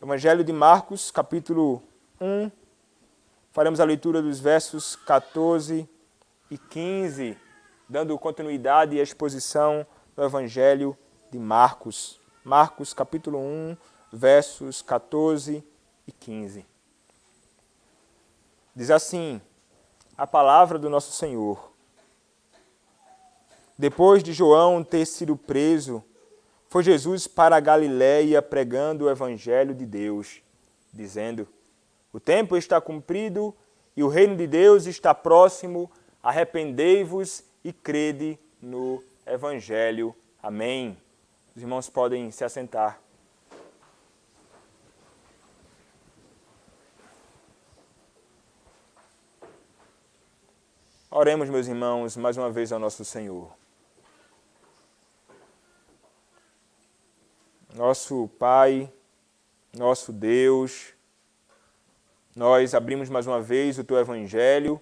Evangelho de Marcos, capítulo 1. Faremos a leitura dos versos 14 e 15, dando continuidade e exposição do Evangelho de Marcos. Marcos, capítulo 1, versos 14 e 15. Diz assim a palavra do nosso Senhor. Depois de João ter sido preso, foi Jesus para a Galiléia pregando o Evangelho de Deus, dizendo: o tempo está cumprido e o reino de Deus está próximo, arrependei-vos e crede no Evangelho. Amém. Os irmãos podem se assentar. Oremos, meus irmãos, mais uma vez ao nosso Senhor. Nosso Pai, nosso Deus, nós abrimos mais uma vez o Teu Evangelho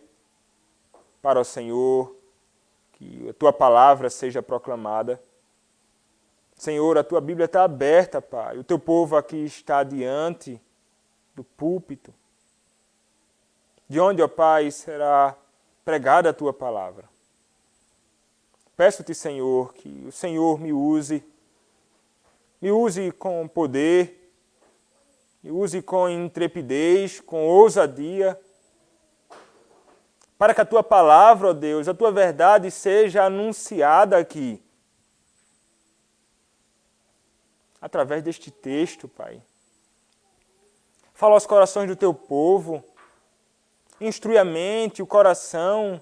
para o Senhor, que a Tua palavra seja proclamada. Senhor, a Tua Bíblia está aberta, Pai. O Teu povo aqui está diante do púlpito, de onde, ó Pai, será pregada a Tua palavra. Peço-te, Senhor, que o Senhor me use com poder, me use com intrepidez, com ousadia, para que a Tua palavra, ó Deus, a Tua verdade seja anunciada aqui, através deste texto, Pai. Fala aos corações do Teu povo, instrui a mente, o coração,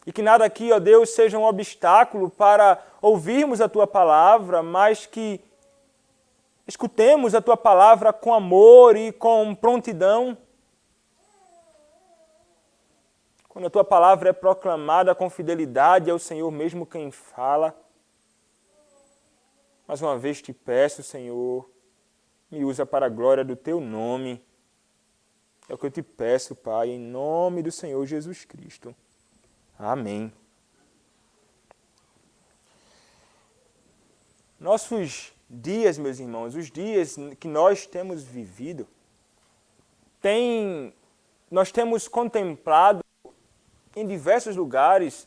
e que nada aqui, ó Deus, seja um obstáculo para ouvirmos a Tua palavra, mas que escutemos a Tua palavra com amor e com prontidão. Quando a Tua palavra é proclamada com fidelidade, é o Senhor mesmo quem fala. Mais uma vez te peço, Senhor, me usa para a glória do Teu nome. É o que eu te peço, Pai, em nome do Senhor Jesus Cristo. Amém. Nossos dias, meus irmãos, os dias que nós temos vivido, nós temos contemplado em diversos lugares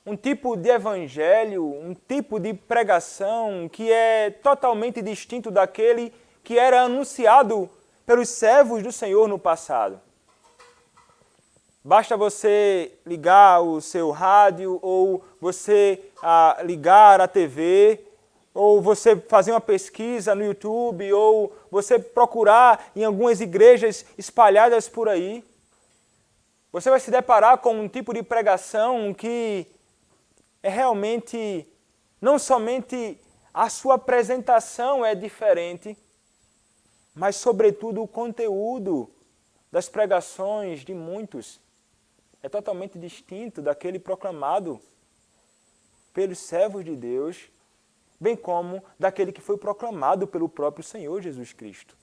um tipo de evangelho, um tipo de pregação que é totalmente distinto daquele que era anunciado pelos servos do Senhor no passado. Basta você ligar o seu rádio, ou você ligar a TV, ou você fazer uma pesquisa no YouTube, ou você procurar em algumas igrejas espalhadas por aí. Você vai se deparar com um tipo de pregação que é realmente, não somente a sua apresentação é diferente, mas sobretudo o conteúdo das pregações de muitos é totalmente distinto daquele proclamado pelos servos de Deus, bem como daquele que foi proclamado pelo próprio Senhor Jesus Cristo.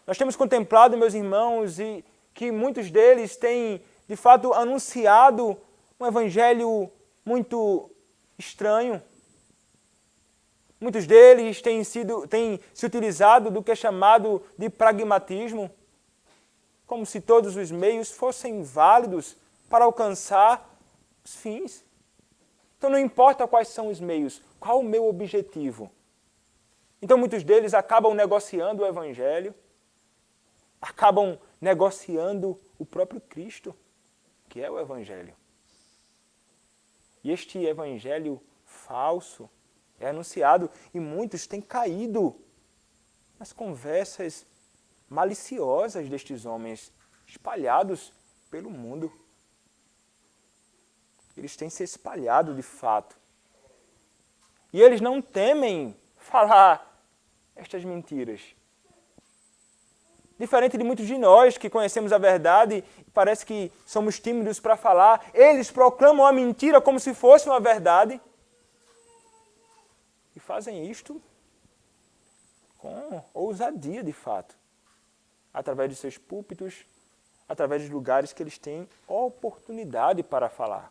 Nós temos contemplado, meus irmãos, e que muitos deles têm, de fato, anunciado um evangelho muito estranho. Muitos deles têm se utilizado do que é chamado de pragmatismo, como se todos os meios fossem válidos para alcançar os fins. Então não importa quais são os meios, qual o meu objetivo. Então muitos deles acabam negociando o Evangelho, acabam negociando o próprio Cristo, que é o Evangelho. E este Evangelho falso é anunciado e muitos têm caído nas conversas maliciosas destes homens espalhados pelo mundo. Eles têm se espalhado de fato. E eles não temem falar estas mentiras. Diferente de muitos de nós que conhecemos a verdade e parece que somos tímidos para falar, eles proclamam a mentira como se fosse uma verdade. E fazem isto com ousadia de fato, através de seus púlpitos, através dos lugares que eles têm oportunidade para falar.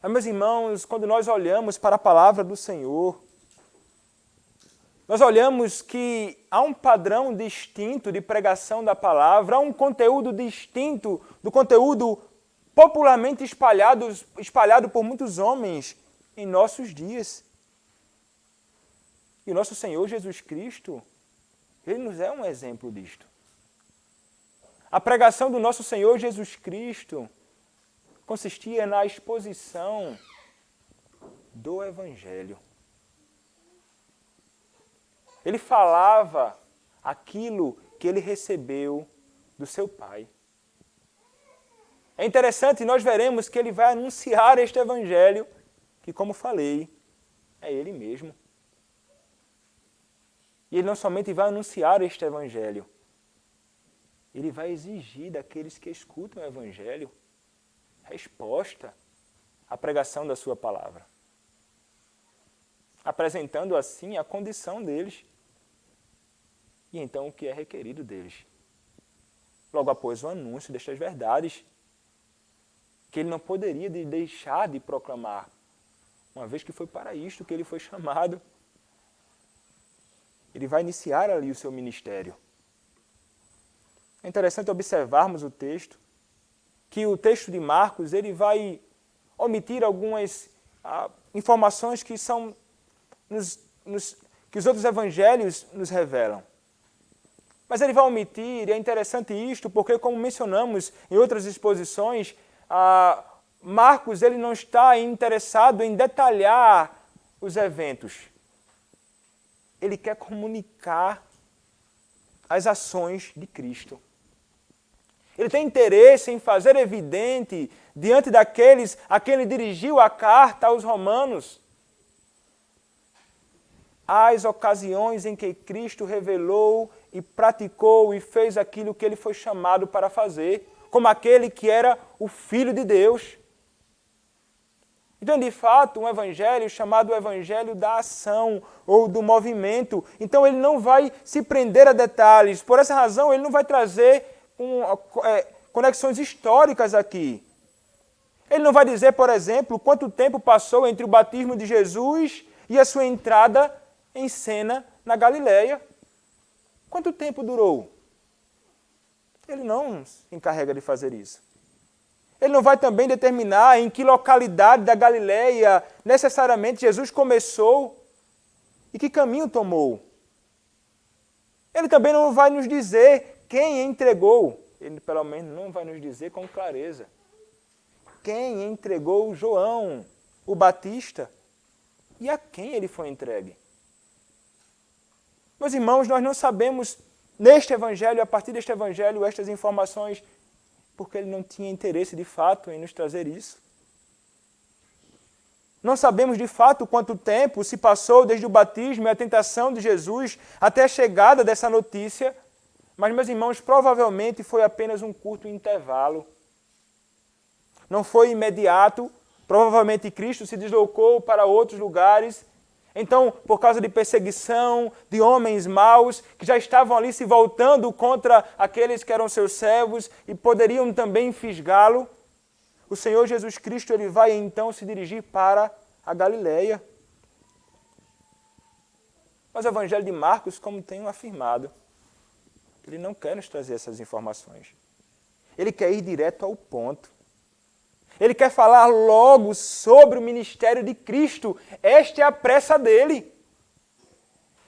Mas, meus irmãos, quando nós olhamos para a palavra do Senhor, nós olhamos que há um padrão distinto de pregação da palavra, há um conteúdo distinto do conteúdo popularmente espalhado por muitos homens em nossos dias. E o nosso Senhor Jesus Cristo, Ele nos é um exemplo disto. A pregação do nosso Senhor Jesus Cristo consistia na exposição do Evangelho. Ele falava aquilo que ele recebeu do seu Pai. É interessante, nós veremos que ele vai anunciar este Evangelho, que, como falei, é ele mesmo. E ele não somente vai anunciar este Evangelho, ele vai exigir daqueles que escutam o Evangelho resposta à pregação da sua palavra, apresentando assim a condição deles e então o que é requerido deles. Logo após o anúncio destas verdades, que ele não poderia deixar de proclamar, uma vez que foi para isto que ele foi chamado. Ele vai iniciar ali o seu ministério. É interessante observarmos o texto, que o texto de Marcos ele vai omitir algumas informações que são que os outros evangelhos nos revelam. Mas ele vai omitir, e é interessante isto, porque, como mencionamos em outras exposições, Marcos ele não está interessado em detalhar os eventos. Ele quer comunicar as ações de Cristo. Ele tem interesse em fazer evidente, diante daqueles a quem ele dirigiu a carta aos romanos, as ocasiões em que Cristo revelou e praticou e fez aquilo que ele foi chamado para fazer, como aquele que era o Filho de Deus. Então, de fato, um evangelho chamado o evangelho da ação ou do movimento. Então, ele não vai se prender a detalhes. Por essa razão, ele não vai trazer conexões históricas aqui. Ele não vai dizer, por exemplo, quanto tempo passou entre o batismo de Jesus e a sua entrada em cena na Galileia. Quanto tempo durou? Ele não se encarrega de fazer isso. Ele não vai também determinar em que localidade da Galileia necessariamente Jesus começou e que caminho tomou. Ele também não vai nos dizer quem entregou. Ele, pelo menos, não vai nos dizer com clareza quem entregou João, o Batista, e a quem ele foi entregue. Meus irmãos, nós não sabemos neste Evangelho, a partir deste Evangelho, estas informações, porque ele não tinha interesse de fato em nos trazer isso. Não sabemos de fato quanto tempo se passou desde o batismo e a tentação de Jesus até a chegada dessa notícia, mas, meus irmãos, provavelmente foi apenas um curto intervalo. Não foi imediato, provavelmente Cristo se deslocou para outros lugares. Então, por causa de perseguição, de homens maus, que já estavam ali se voltando contra aqueles que eram seus servos e poderiam também fisgá-lo, o Senhor Jesus Cristo ele vai então se dirigir para a Galileia. Mas o Evangelho de Marcos, como tenho afirmado, ele não quer nos trazer essas informações. Ele quer ir direto ao ponto. Ele quer falar logo sobre o ministério de Cristo. Esta é a pressa dele.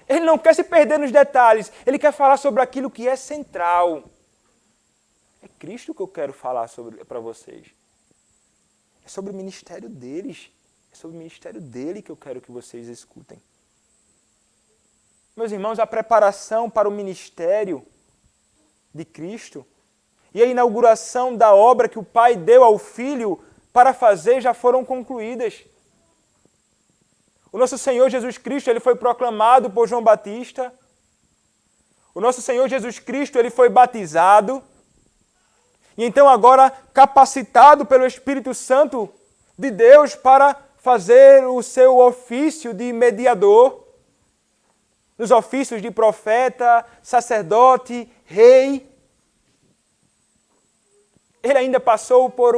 Ele não quer se perder nos detalhes. Ele quer falar sobre aquilo que é central. É Cristo que eu quero falar para vocês. É sobre o ministério deles. É sobre o ministério dele que eu quero que vocês escutem. Meus irmãos, a preparação para o ministério de Cristo e a inauguração da obra que o Pai deu ao Filho para fazer já foram concluídas. O nosso Senhor Jesus Cristo ele foi proclamado por João Batista. O nosso Senhor Jesus Cristo ele foi batizado. E então agora capacitado pelo Espírito Santo de Deus para fazer o seu ofício de mediador, nos ofícios de profeta, sacerdote, rei. Ele ainda passou por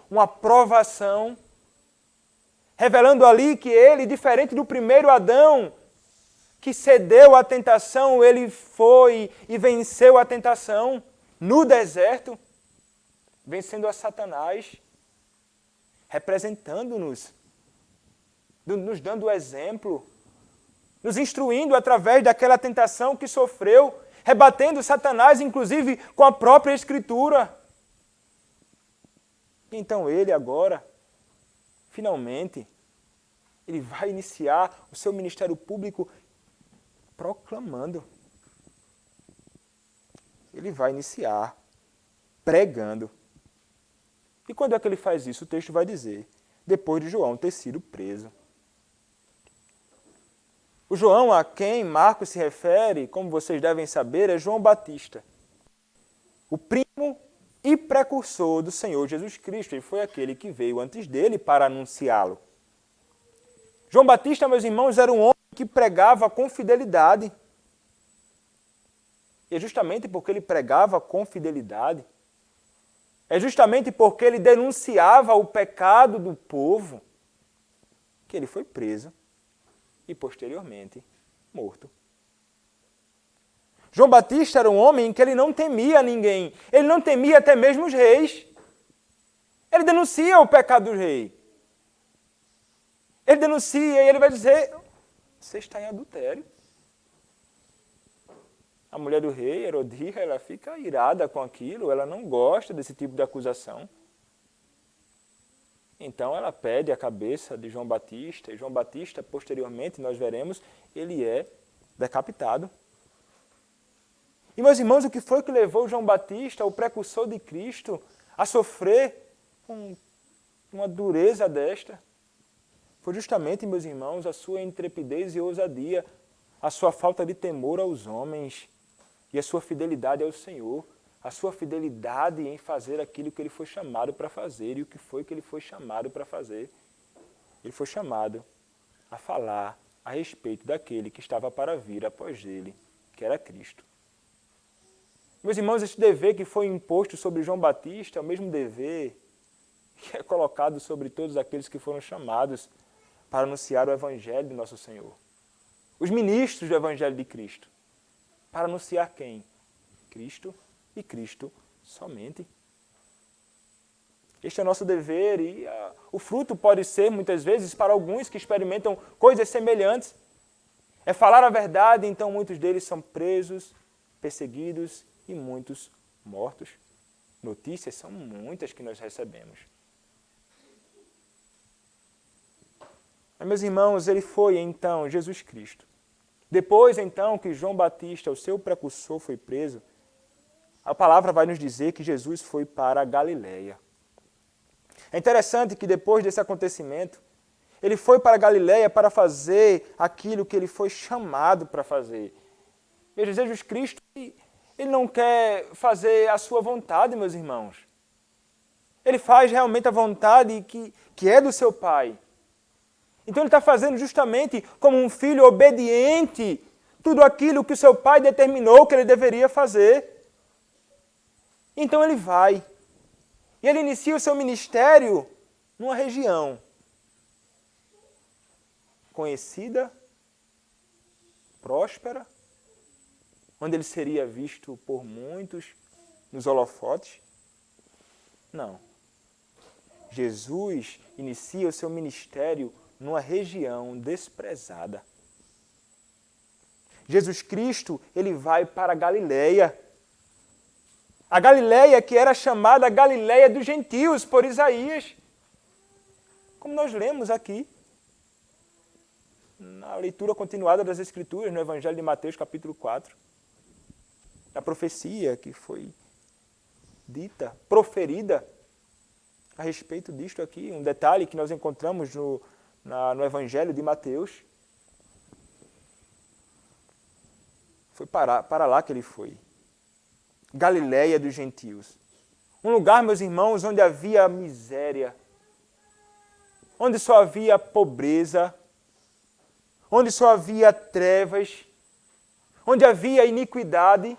uma provação, revelando ali que ele, diferente do primeiro Adão, que cedeu à tentação, ele foi e venceu a tentação no deserto, vencendo a Satanás, representando-nos, nos dando exemplo, nos instruindo através daquela tentação que sofreu, rebatendo Satanás, inclusive com a própria Escritura. Então ele agora, finalmente, ele vai iniciar o seu ministério público proclamando. Ele vai iniciar pregando. E quando é que ele faz isso? O texto vai dizer, depois de João ter sido preso. O João a quem Marcos se refere, como vocês devem saber, é João Batista, o primo e precursor do Senhor Jesus Cristo. Ele foi aquele que veio antes dele para anunciá-lo. João Batista, meus irmãos, era um homem que pregava com fidelidade. E é justamente porque ele pregava com fidelidade, é justamente porque ele denunciava o pecado do povo, que ele foi preso e posteriormente morto. João Batista era um homem que ele não temia ninguém, ele não temia até mesmo os reis. Ele denuncia o pecado do rei. Ele denuncia e ele vai dizer, você está em adultério. A mulher do rei, Herodías, ela fica irada com aquilo, ela não gosta desse tipo de acusação. Então ela pede a cabeça de João Batista, e João Batista, posteriormente, nós veremos, ele é decapitado. E, meus irmãos, o que foi que levou João Batista, o precursor de Cristo, a sofrer uma dureza desta? Foi justamente, meus irmãos, a sua intrepidez e ousadia, a sua falta de temor aos homens e a sua fidelidade ao Senhor, a sua fidelidade em fazer aquilo que ele foi chamado para fazer. E o que foi que ele foi chamado para fazer? Ele foi chamado a falar a respeito daquele que estava para vir após ele, que era Cristo. Meus irmãos, esse dever que foi imposto sobre João Batista é o mesmo dever que é colocado sobre todos aqueles que foram chamados para anunciar o Evangelho de nosso Senhor. Os ministros do Evangelho de Cristo. Para anunciar quem? Cristo e Cristo somente. Este é o nosso dever e o fruto pode ser, muitas vezes, para alguns que experimentam coisas semelhantes. É falar a verdade, então muitos deles são presos, perseguidos e muitos mortos. Notícias são muitas que nós recebemos. Mas, meus irmãos, ele foi, então, Jesus Cristo. Depois, então, que João Batista, o seu precursor, foi preso, a palavra vai nos dizer que Jesus foi para a Galileia. É interessante que depois desse acontecimento, ele foi para a Galileia para fazer aquilo que ele foi chamado para fazer. Veja, Jesus Cristo, ele não quer fazer a sua vontade, meus irmãos. Ele faz realmente a vontade que é do seu Pai. Então ele está fazendo justamente como um filho obediente tudo aquilo que o seu pai determinou que ele deveria fazer. Então ele vai. E ele inicia o seu ministério numa região conhecida, próspera, onde ele seria visto por muitos nos holofotes. Não. Jesus inicia o seu ministério numa região desprezada. Jesus Cristo, ele vai para a Galileia. A Galileia que era chamada Galileia dos gentios por Isaías. Como nós lemos aqui, na leitura continuada das Escrituras, no Evangelho de Mateus, capítulo 4. A profecia que foi dita, proferida a respeito disto aqui. Um detalhe que nós encontramos no Evangelho de Mateus. Foi para lá que ele foi. Galileia dos gentios. Um lugar, meus irmãos, onde havia miséria, onde só havia pobreza, onde só havia trevas, onde havia iniquidade.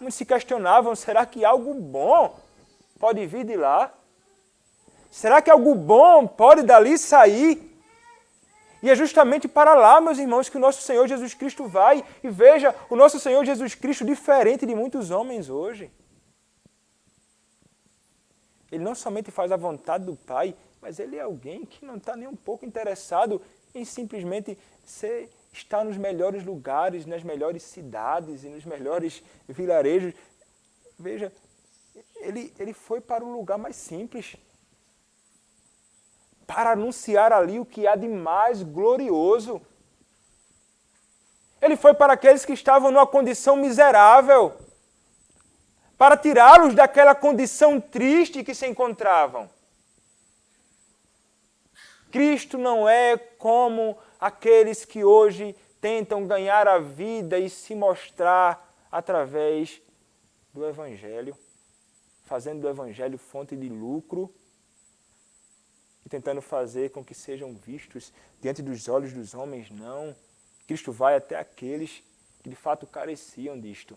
Muitos se questionavam, será que algo bom pode vir de lá? Será que algo bom pode dali sair? E é justamente para lá, meus irmãos, que o nosso Senhor Jesus Cristo vai. E veja, o nosso Senhor Jesus Cristo diferente de muitos homens hoje. Ele não somente faz a vontade do Pai, mas ele é alguém que não está nem um pouco interessado em simplesmente estar nos melhores lugares, nas melhores cidades e nos melhores vilarejos. Veja, ele foi para o lugar mais simples, para anunciar ali o que há de mais glorioso. Ele foi para aqueles que estavam numa condição miserável, para tirá-los daquela condição triste que se encontravam. Cristo não é como aqueles que hoje tentam ganhar a vida e se mostrar através do Evangelho, fazendo do Evangelho fonte de lucro e tentando fazer com que sejam vistos diante dos olhos dos homens. Não. Cristo vai até aqueles que de fato careciam disto.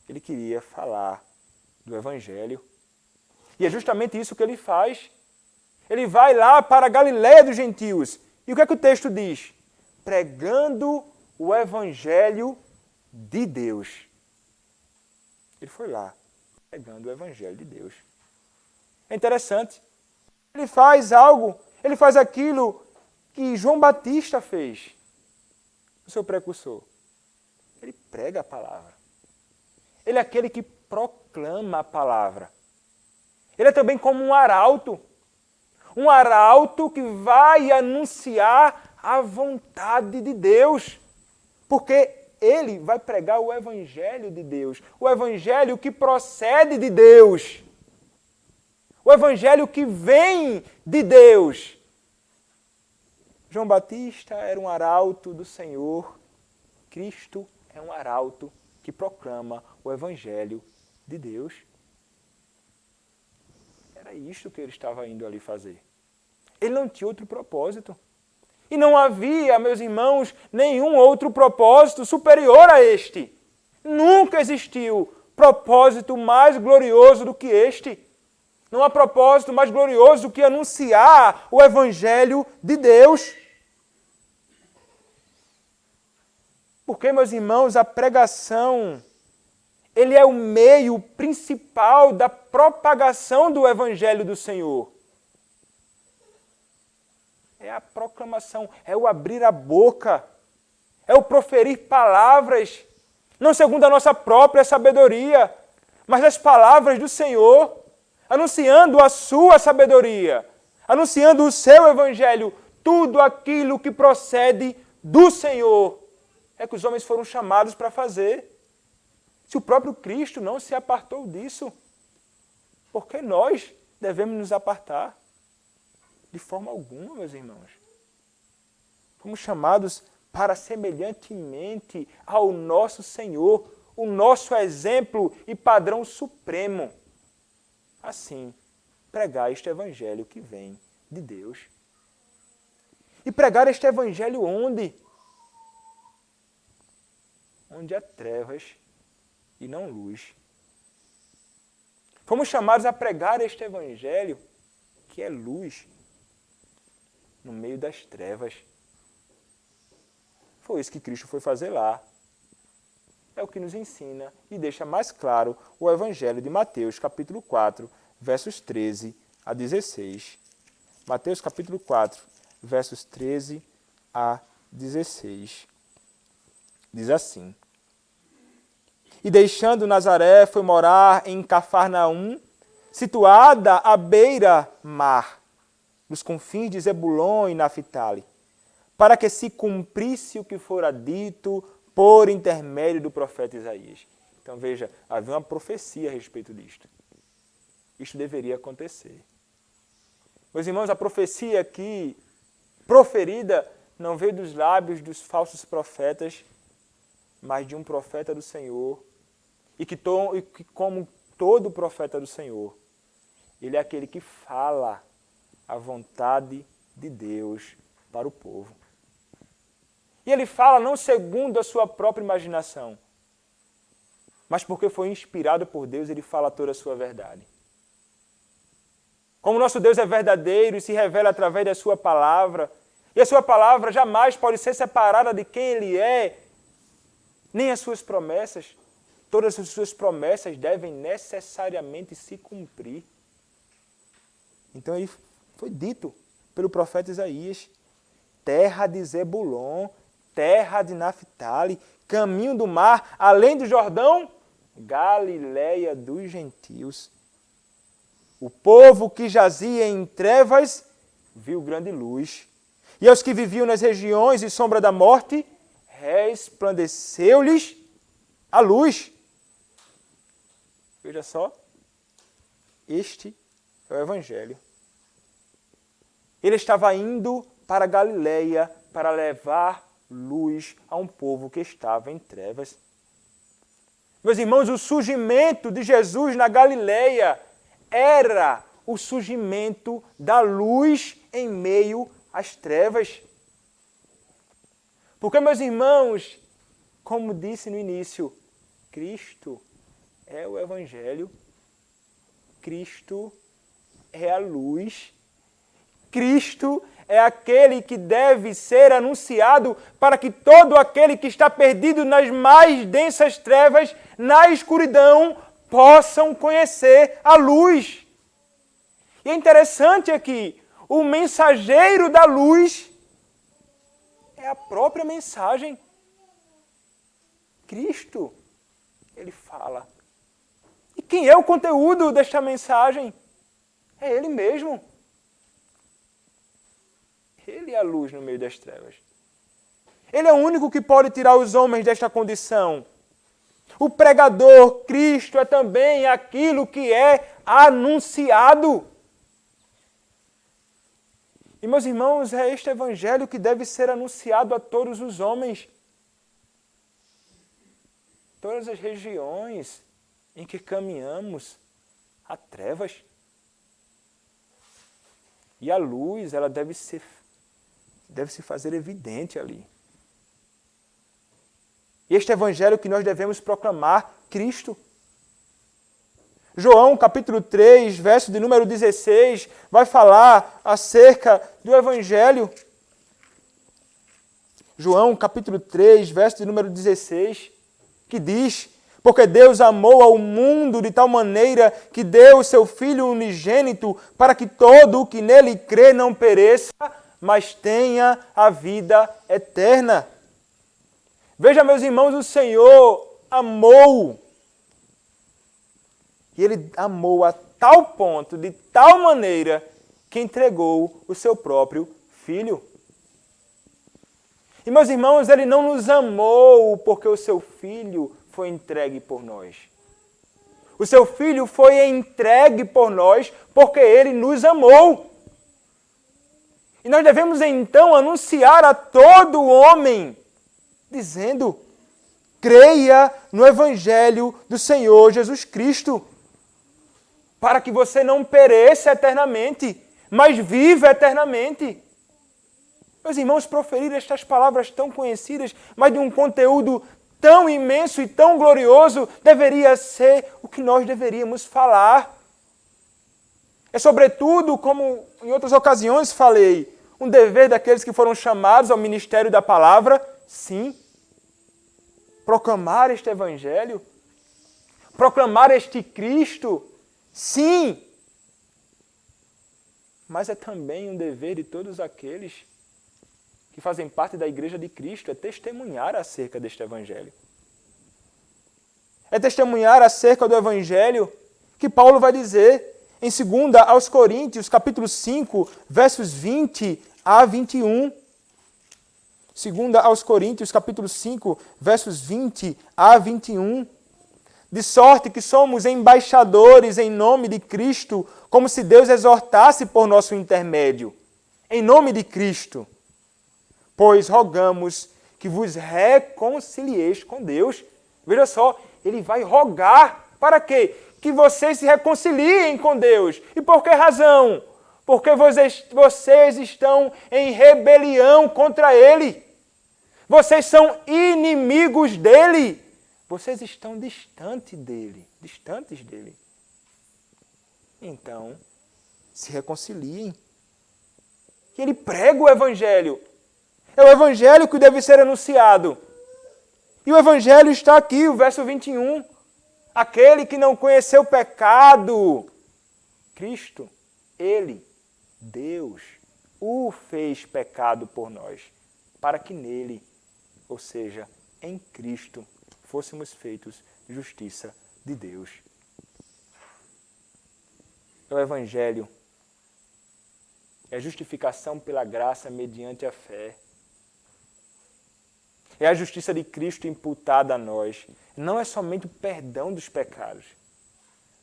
Ele queria falar do Evangelho. E é justamente isso que ele faz. Ele vai lá para a Galileia dos gentios. E o que é que o texto diz? Pregando o Evangelho de Deus. Ele foi lá, pregando o Evangelho de Deus. É interessante. Ele faz algo, ele faz aquilo que João Batista fez, o seu precursor. Ele prega a palavra. Ele é aquele que proclama a palavra. Ele é também como um arauto que vai anunciar a vontade de Deus, porque ele vai pregar o Evangelho de Deus, o Evangelho que procede de Deus, o Evangelho que vem de Deus. João Batista era um arauto do Senhor, Cristo é um arauto que proclama o Evangelho de Deus. Era isto que ele estava indo ali fazer. Ele não tinha outro propósito. E não havia, meus irmãos, nenhum outro propósito superior a este. Nunca existiu propósito mais glorioso do que este. Não há propósito mais glorioso do que anunciar o Evangelho de Deus. Porque, meus irmãos, a pregação, ele é o meio principal da propagação do Evangelho do Senhor. É a proclamação, é o abrir a boca, é o proferir palavras, não segundo a nossa própria sabedoria, mas as palavras do Senhor, anunciando a sua sabedoria, anunciando o seu Evangelho, tudo aquilo que procede do Senhor, é que os homens foram chamados para fazer. Se o próprio Cristo não se apartou disso, por que nós devemos nos apartar? De forma alguma, meus irmãos. Fomos chamados para, semelhantemente ao nosso Senhor, o nosso exemplo e padrão supremo. Assim, pregar este Evangelho que vem de Deus. E pregar este Evangelho onde? Onde há trevas e não luz. Fomos chamados a pregar este Evangelho que é luz no meio das trevas. Foi isso que Cristo foi fazer lá. É o que nos ensina e deixa mais claro o Evangelho de Mateus, capítulo 4, versos 13 a 16. Mateus, capítulo 4, versos 13 a 16. Diz assim: E deixando Nazaré, foi morar em Cafarnaum, situada à beira-mar, nos confins de Zebulon e Naphtali, para que se cumprisse o que fora dito por intermédio do profeta Isaías. Então veja, havia uma profecia a respeito disto. Isto deveria acontecer. Meus irmãos, a profecia aqui proferida não veio dos lábios dos falsos profetas, mas de um profeta do Senhor, e que como todo profeta do Senhor, ele é aquele que fala a vontade de Deus para o povo. E ele fala não segundo a sua própria imaginação, mas porque foi inspirado por Deus, ele fala toda a sua verdade. Como nosso Deus é verdadeiro e se revela através da sua palavra. E a sua palavra jamais pode ser separada de quem Ele é, nem as suas promessas. Todas as suas promessas devem necessariamente se cumprir. Então aí foi dito pelo profeta Isaías: terra de Zebulon, terra de Naphtali, caminho do mar, além do Jordão, Galileia dos gentios. O povo que jazia em trevas viu grande luz. E aos que viviam nas regiões de sombra da morte, resplandeceu-lhes a luz. Veja só, este é o Evangelho. Ele estava indo para Galileia para levar luz a um povo que estava em trevas. Meus irmãos, o surgimento de Jesus na Galileia era o surgimento da luz em meio às trevas. Porque, meus irmãos, como disse no início, Cristo é o Evangelho, Cristo é a luz, Cristo é aquele que deve ser anunciado para que todo aquele que está perdido nas mais densas trevas, na escuridão, possam conhecer a luz. E é interessante aqui, o mensageiro da luz é a própria mensagem. Cristo, ele fala. E quem é o conteúdo desta mensagem? É Ele mesmo. Ele é a luz no meio das trevas. Ele é o único que pode tirar os homens desta condição. O pregador, Cristo, é também aquilo que é anunciado. E, meus irmãos, é este Evangelho que deve ser anunciado a todos os homens. Todas as regiões em que caminhamos, há trevas. E a luz, ela deve se fazer evidente ali. E este Evangelho que nós devemos proclamar, Cristo. João, capítulo 3, verso de número 16, vai falar acerca do Evangelho. João, capítulo 3, verso de número 16, que diz: porque Deus amou ao mundo de tal maneira que deu o seu Filho unigênito para que todo o que nele crê não pereça, mas tenha a vida eterna. Veja, meus irmãos, o Senhor amou. E Ele amou a tal ponto, de tal maneira, que entregou o seu próprio Filho. E, meus irmãos, Ele não nos amou porque o seu Filho foi entregue por nós. O seu Filho foi entregue por nós porque Ele nos amou. E nós devemos então anunciar a todo homem, dizendo: creia no Evangelho do Senhor Jesus Cristo, para que você não pereça eternamente, mas viva eternamente. Meus irmãos, proferir estas palavras tão conhecidas, mas de um conteúdo tão imenso e tão glorioso, deveria ser o que nós deveríamos falar. É sobretudo, como em outras ocasiões falei, um dever daqueles que foram chamados ao ministério da palavra, sim. Proclamar este Evangelho, proclamar este Cristo, sim. Mas é também um dever de todos aqueles que fazem parte da Igreja de Cristo, é testemunhar acerca deste Evangelho. É testemunhar acerca do Evangelho que Paulo vai dizer em 2 aos Coríntios, capítulo 5, versos 20 a 21. 2 aos Coríntios, capítulo 5, versos 20 a 21. De sorte que somos embaixadores em nome de Cristo, como se Deus exortasse por nosso intermédio. Em nome de Cristo. Pois rogamos que vos reconcilieis com Deus. Veja só, ele vai rogar para quê? Que vocês se reconciliem com Deus. E por que razão? Porque vocês estão em rebelião contra Ele. Vocês são inimigos dEle. Vocês estão distantes dEle. Então, se reconciliem. E ele prega o Evangelho. É o Evangelho que deve ser anunciado. E o Evangelho está aqui, o verso 21. Aquele que não conheceu pecado, Cristo, Ele, Deus, o fez pecado por nós, para que nele, ou seja, em Cristo, fôssemos feitos justiça de Deus. É o Evangelho. É a justificação pela graça mediante a fé. É a justiça de Cristo imputada a nós. Não é somente o perdão dos pecados,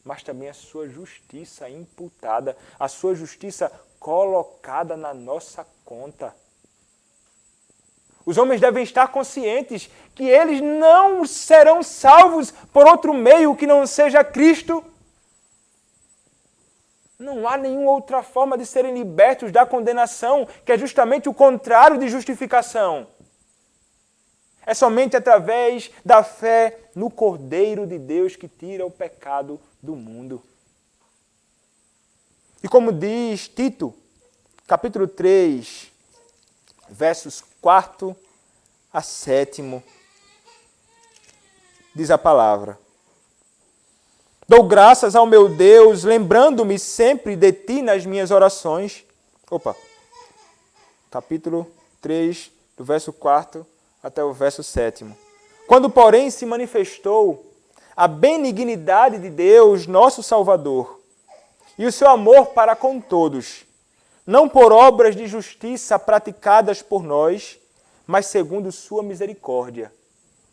mas também a sua justiça imputada, a sua justiça colocada na nossa conta. Os homens devem estar conscientes que eles não serão salvos por outro meio que não seja Cristo. Não há nenhuma outra forma de serem libertos da condenação, que é justamente o contrário de justificação. É somente através da fé no Cordeiro de Deus que tira o pecado do mundo. E como diz Tito, capítulo 3, versos 4 a 7, diz a palavra: Dou graças ao meu Deus, lembrando-me sempre de ti nas minhas orações. Capítulo 3, do verso 4 até o verso 7. Quando, porém, se manifestou a benignidade de Deus, nosso Salvador, e o seu amor para com todos, não por obras de justiça praticadas por nós, mas segundo sua misericórdia.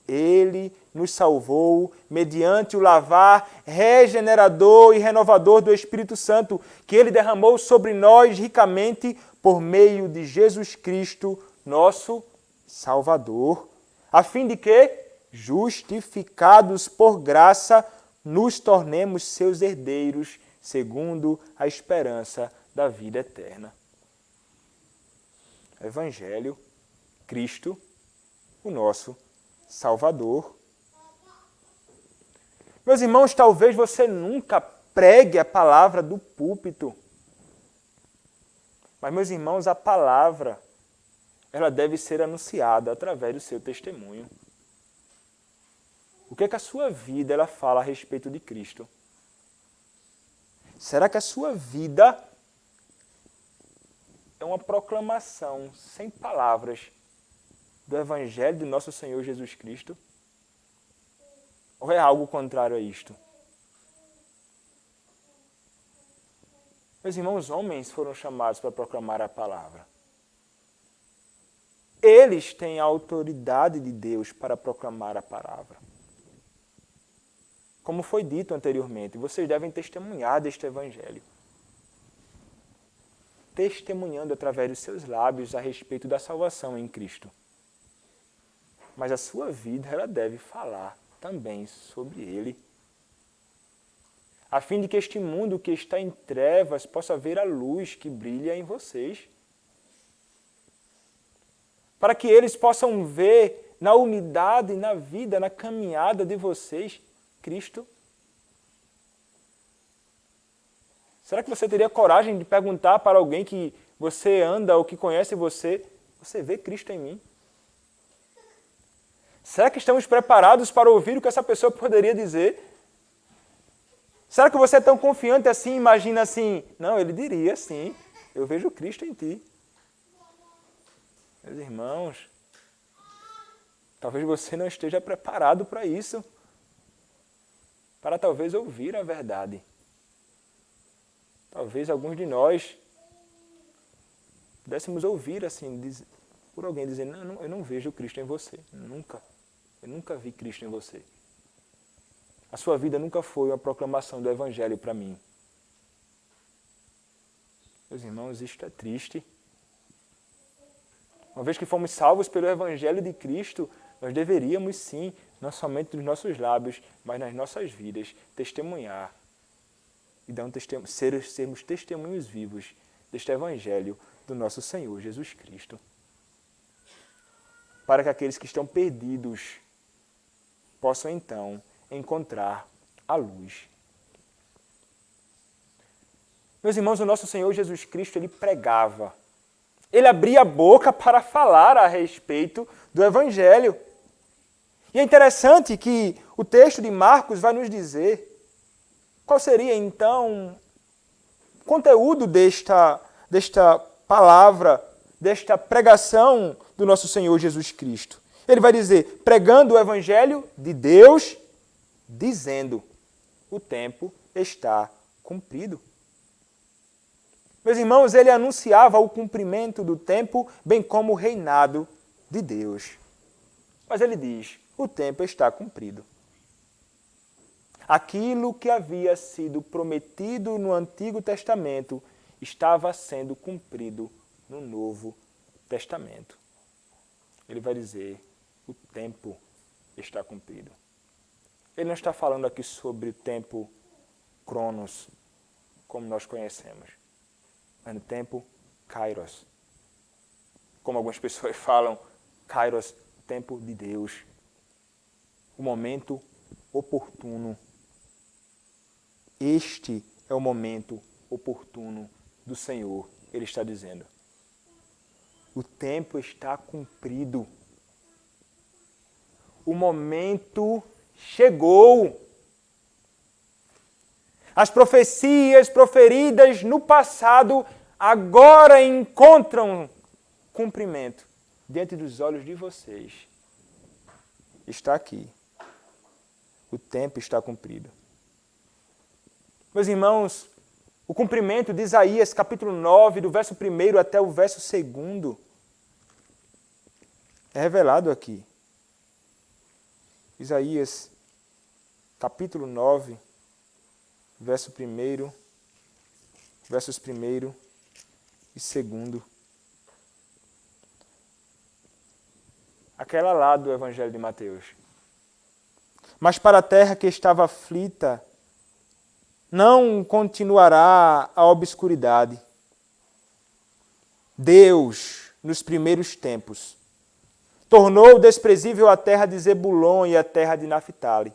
Ele nos salvou mediante o lavar regenerador e renovador do Espírito Santo, que Ele derramou sobre nós ricamente por meio de Jesus Cristo, nosso Salvador, a fim de que, justificados por graça, nos tornemos seus herdeiros, segundo a esperança da vida eterna. Evangelho, Cristo, o nosso Salvador. Meus irmãos, talvez você nunca pregue a palavra do púlpito. Mas, meus irmãos, a palavra, ela deve ser anunciada através do seu testemunho. O que é que a sua vida ela fala a respeito de Cristo? Será que a sua vida é uma proclamação sem palavras do Evangelho de nosso Senhor Jesus Cristo? Ou é algo contrário a isto? Meus irmãos, homens foram chamados para proclamar a palavra. Eles têm a autoridade de Deus para proclamar a palavra. Como foi dito anteriormente, vocês devem testemunhar deste Evangelho. Testemunhando através dos seus lábios a respeito da salvação em Cristo. Mas a sua vida ela deve falar também sobre Ele. A fim de que este mundo que está em trevas possa ver a luz que brilha em vocês. Para que eles possam ver na unidade, na vida, na caminhada de vocês, Cristo. Será que você teria coragem de perguntar para alguém que você anda ou que conhece você, você vê Cristo em mim? Será que estamos preparados para ouvir o que essa pessoa poderia dizer? Será que você é tão confiante assim, imagina assim, não, ele diria assim, eu vejo Cristo em ti. Meus irmãos, talvez você não esteja preparado para isso, para talvez ouvir a verdade. Talvez alguns de nós pudéssemos ouvir assim, por alguém dizendo, não, eu não vejo Cristo em você, eu nunca vi Cristo em você. A sua vida nunca foi uma proclamação do Evangelho para mim. Meus irmãos, isto é triste. Uma vez que fomos salvos pelo Evangelho de Cristo, nós deveríamos sim, não somente nos nossos lábios, mas nas nossas vidas, testemunhar e sermos testemunhos vivos deste Evangelho do nosso Senhor Jesus Cristo. Para que aqueles que estão perdidos possam então encontrar a luz. Meus irmãos, o nosso Senhor Jesus Cristo, ele pregava. Ele abria a boca para falar a respeito do Evangelho. E é interessante que o texto de Marcos vai nos dizer qual seria, então, o conteúdo desta palavra, desta pregação do nosso Senhor Jesus Cristo. Ele vai dizer, pregando o Evangelho de Deus, dizendo, o tempo está cumprido. Meus irmãos, ele anunciava o cumprimento do tempo, bem como o reinado de Deus. Mas ele diz, o tempo está cumprido. Aquilo que havia sido prometido no Antigo Testamento estava sendo cumprido no Novo Testamento. Ele vai dizer, o tempo está cumprido. Ele não está falando aqui sobre o tempo Cronos, como nós conhecemos, mas no tempo Kairos. Como algumas pessoas falam, Kairos, tempo de Deus. O momento oportuno. Este é o momento oportuno do Senhor, ele está dizendo. O tempo está cumprido. O momento chegou. As profecias proferidas no passado agora encontram cumprimento diante dos olhos de vocês. Está aqui. O tempo está cumprido. Meus irmãos, o cumprimento de Isaías, capítulo 9, do verso 1 até o verso 2, é revelado aqui. Isaías, capítulo 9, verso 1, versos 1 e 2. Aquela lá do Evangelho de Mateus. Mas para a terra que estava aflita, não continuará a obscuridade. Deus, nos primeiros tempos, tornou desprezível a terra de Zebulon e a terra de Naphtali.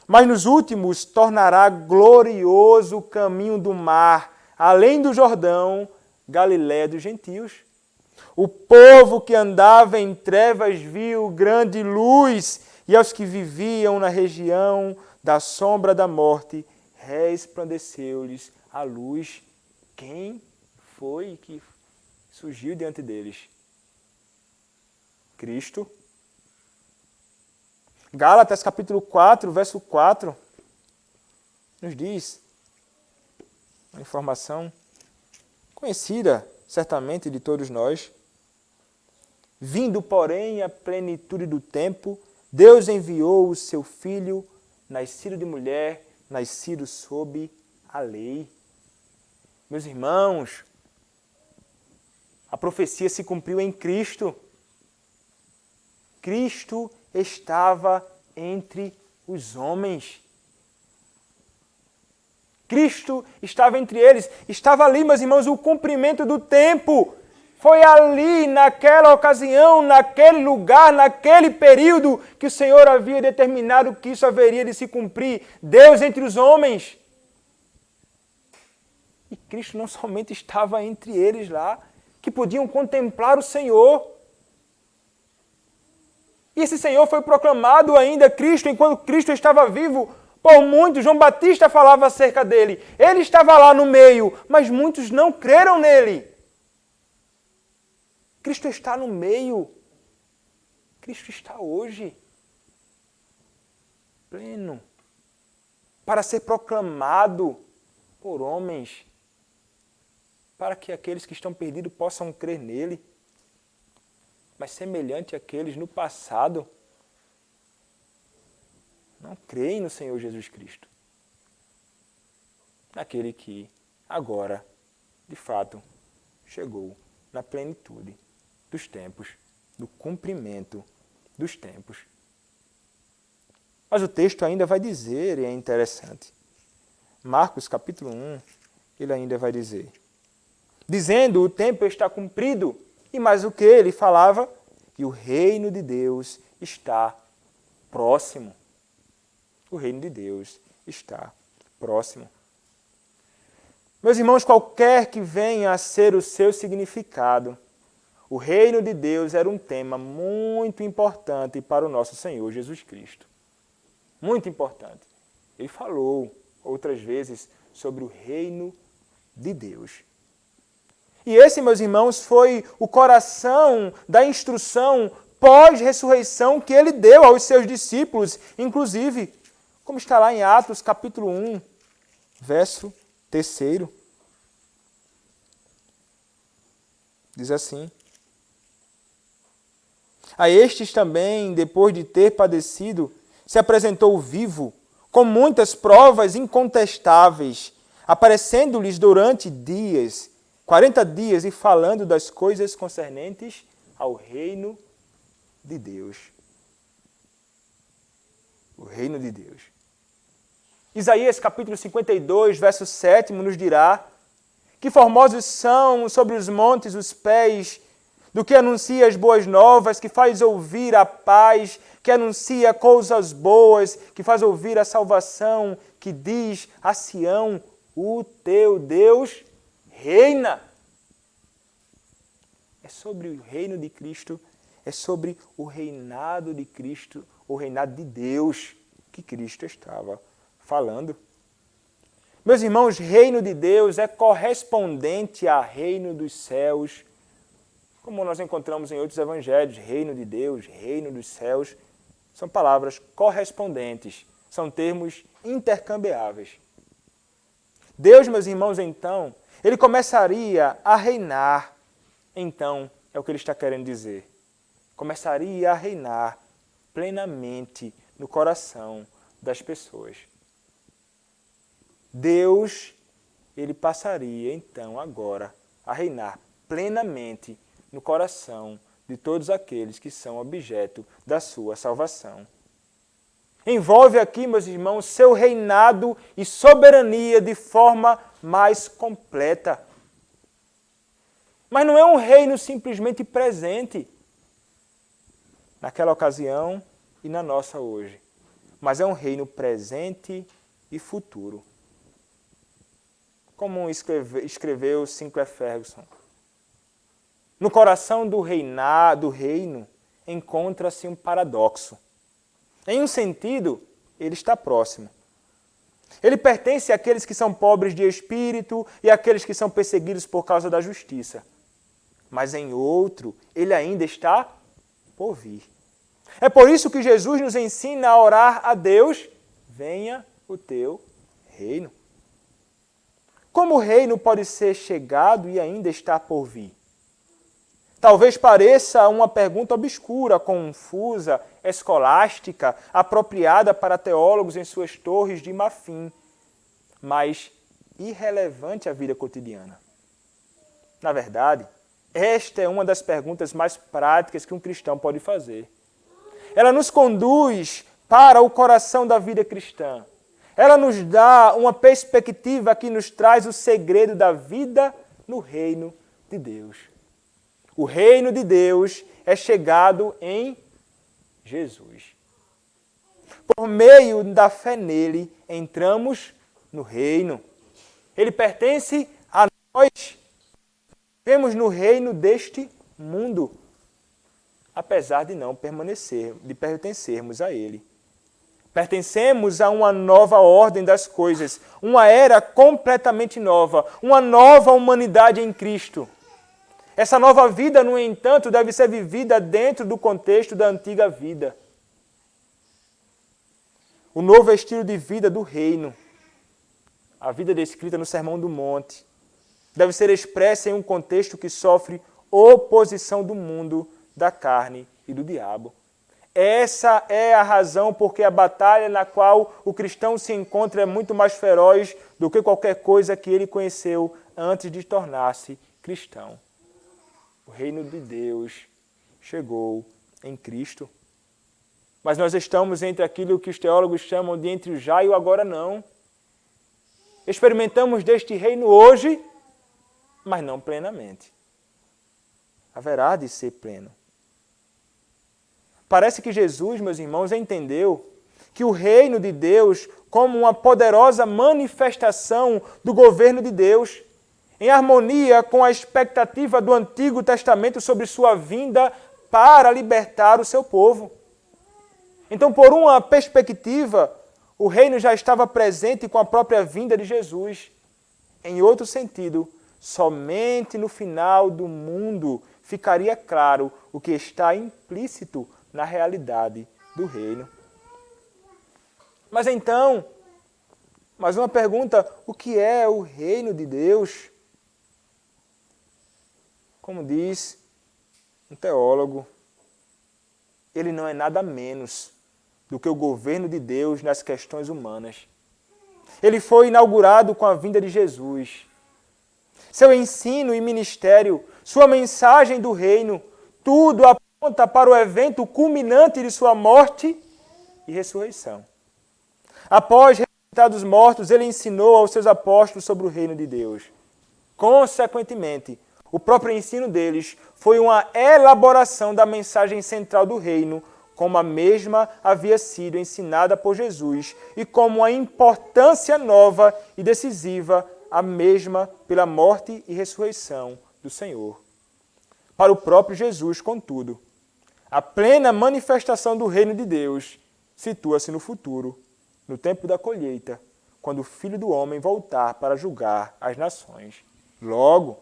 Mas nos últimos tornará glorioso o caminho do mar, além do Jordão, Galiléia dos gentios. O povo que andava em trevas viu grande luz, e aos que viviam na região da sombra da morte, resplandeceu-lhes a luz. Quem foi que surgiu diante deles? Cristo. Gálatas capítulo 4, verso 4, nos diz uma informação conhecida certamente de todos nós. Vindo, porém, a plenitude do tempo, Deus enviou o seu Filho, nascido de mulher, nascido sob a lei. Meus irmãos, a profecia se cumpriu em Cristo. Cristo estava entre os homens. Cristo estava entre eles. Estava ali, meus irmãos, o cumprimento do tempo. Foi ali, naquela ocasião, naquele lugar, naquele período, que o Senhor havia determinado que isso haveria de se cumprir. Deus entre os homens. E Cristo não somente estava entre eles lá, que podiam contemplar o Senhor. E esse Senhor foi proclamado ainda, Cristo, enquanto Cristo estava vivo, por muitos. João Batista falava acerca dele. Ele estava lá no meio, mas muitos não creram nele. Cristo está no meio. Cristo está hoje, pleno, para ser proclamado por homens, para que aqueles que estão perdidos possam crer nele. Mas semelhante àqueles no passado, não creem no Senhor Jesus Cristo. Naquele que agora, de fato, chegou na plenitude dos tempos, do cumprimento dos tempos. Mas o texto ainda vai dizer, e é interessante, Marcos capítulo 1, ele ainda vai dizer, dizendo, o tempo está cumprido. E mais o que? Ele falava, e o reino de Deus está próximo. O reino de Deus está próximo. Meus irmãos, qualquer que venha a ser o seu significado, o reino de Deus era um tema muito importante para o nosso Senhor Jesus Cristo. Muito importante. Ele falou outras vezes sobre o reino de Deus. E esse, meus irmãos, foi o coração da instrução pós-ressurreição que ele deu aos seus discípulos, inclusive, como está lá em Atos capítulo 1, verso 3. Diz assim: a estes também, depois de ter padecido, se apresentou vivo, com muitas provas incontestáveis, aparecendo-lhes durante 40 dias, e falando das coisas concernentes ao reino de Deus. O reino de Deus. Isaías capítulo 52, verso 7, nos dirá: que formosos são sobre os montes os pés do que anuncia as boas novas, que faz ouvir a paz, que anuncia coisas boas, que faz ouvir a salvação, que diz a Sião: o teu Deus reina. É sobre o reino de Cristo, é sobre o reinado de Cristo, o reinado de Deus que Cristo estava falando. Meus irmãos, reino de Deus é correspondente a reino dos céus, como nós encontramos em outros evangelhos. Reino de Deus, reino dos céus, são palavras correspondentes, são termos intercambiáveis. Deus, meus irmãos, então, ele começaria a reinar. Então, é o que ele está querendo dizer. Começaria a reinar plenamente no coração das pessoas. Deus, ele passaria então agora a reinar plenamente no coração de todos aqueles que são objeto da sua salvação. Envolve aqui, meus irmãos, seu reinado e soberania de forma mais completa. Mas não é um reino simplesmente presente naquela ocasião e na nossa hoje, mas é um reino presente e futuro. Como escreveu Sinclair Ferguson, no coração do reino encontra-se um paradoxo. Em um sentido, ele está próximo. Ele pertence àqueles que são pobres de espírito e àqueles que são perseguidos por causa da justiça. Mas em outro, ele ainda está por vir. É por isso que Jesus nos ensina a orar a Deus: venha o teu reino. Como o reino pode ser chegado e ainda está por vir? Talvez pareça uma pergunta obscura, confusa, escolástica, apropriada para teólogos em suas torres de marfim, mas irrelevante à vida cotidiana. Na verdade, esta é uma das perguntas mais práticas que um cristão pode fazer. Ela nos conduz para o coração da vida cristã. Ela nos dá uma perspectiva que nos traz o segredo da vida no reino de Deus. O reino de Deus é chegado em Jesus. Por meio da fé nele, entramos no reino. Ele pertence a nós. Vivemos no reino deste mundo, apesar de não pertencermos a ele. Pertencemos a uma nova ordem das coisas, uma era completamente nova, uma nova humanidade em Cristo. Essa nova vida, no entanto, deve ser vivida dentro do contexto da antiga vida. O novo estilo de vida do reino, a vida descrita no Sermão do Monte, deve ser expressa em um contexto que sofre oposição do mundo, da carne e do diabo. Essa é a razão porque a batalha na qual o cristão se encontra é muito mais feroz do que qualquer coisa que ele conheceu antes de tornar-se cristão. O reino de Deus chegou em Cristo. Mas nós estamos entre aquilo que os teólogos chamam de entre o já e o agora não. Experimentamos deste reino hoje, mas não plenamente. Haverá de ser pleno. Parece que Jesus, meus irmãos, entendeu que o reino de Deus como uma poderosa manifestação do governo de Deus, em harmonia com a expectativa do Antigo Testamento sobre sua vinda para libertar o seu povo. Então, por uma perspectiva, o reino já estava presente com a própria vinda de Jesus. Em outro sentido, somente no final do mundo ficaria claro o que está implícito na realidade do reino. Mas então, mais uma pergunta, o que é o reino de Deus? Como diz um teólogo, ele não é nada menos do que o governo de Deus nas questões humanas. Ele foi inaugurado com a vinda de Jesus. Seu ensino e ministério, sua mensagem do reino, tudo aponta para o evento culminante de sua morte e ressurreição. Após ressuscitar dos mortos, ele ensinou aos seus apóstolos sobre o reino de Deus. Consequentemente, o próprio ensino deles foi uma elaboração da mensagem central do reino, como a mesma havia sido ensinada por Jesus e como a importância nova e decisiva a mesma pela morte e ressurreição do Senhor. Para o próprio Jesus, contudo, a plena manifestação do reino de Deus situa-se no futuro, no tempo da colheita, quando o Filho do Homem voltar para julgar as nações. Logo,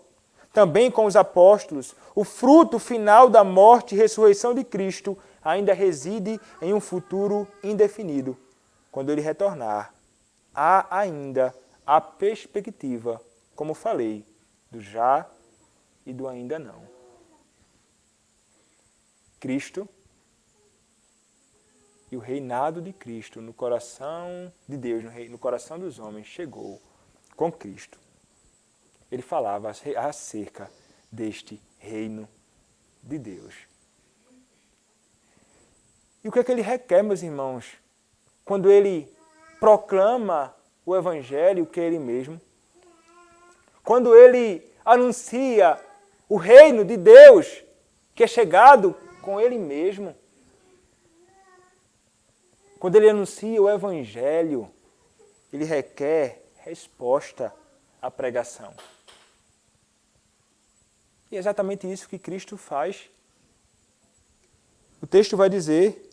também com os apóstolos, o fruto final da morte e ressurreição de Cristo ainda reside em um futuro indefinido. Quando ele retornar, há ainda a perspectiva, como falei, do já e do ainda não. Cristo e o reinado de Cristo no coração de Deus, no coração dos homens, chegou com Cristo. Ele falava acerca deste reino de Deus. E o que é que ele requer, meus irmãos, quando ele proclama o Evangelho, que é ele mesmo? Quando ele anuncia o reino de Deus, que é chegado com ele mesmo? Quando ele anuncia o Evangelho, ele requer resposta à pregação. E é exatamente isso que Cristo faz. O texto vai dizer,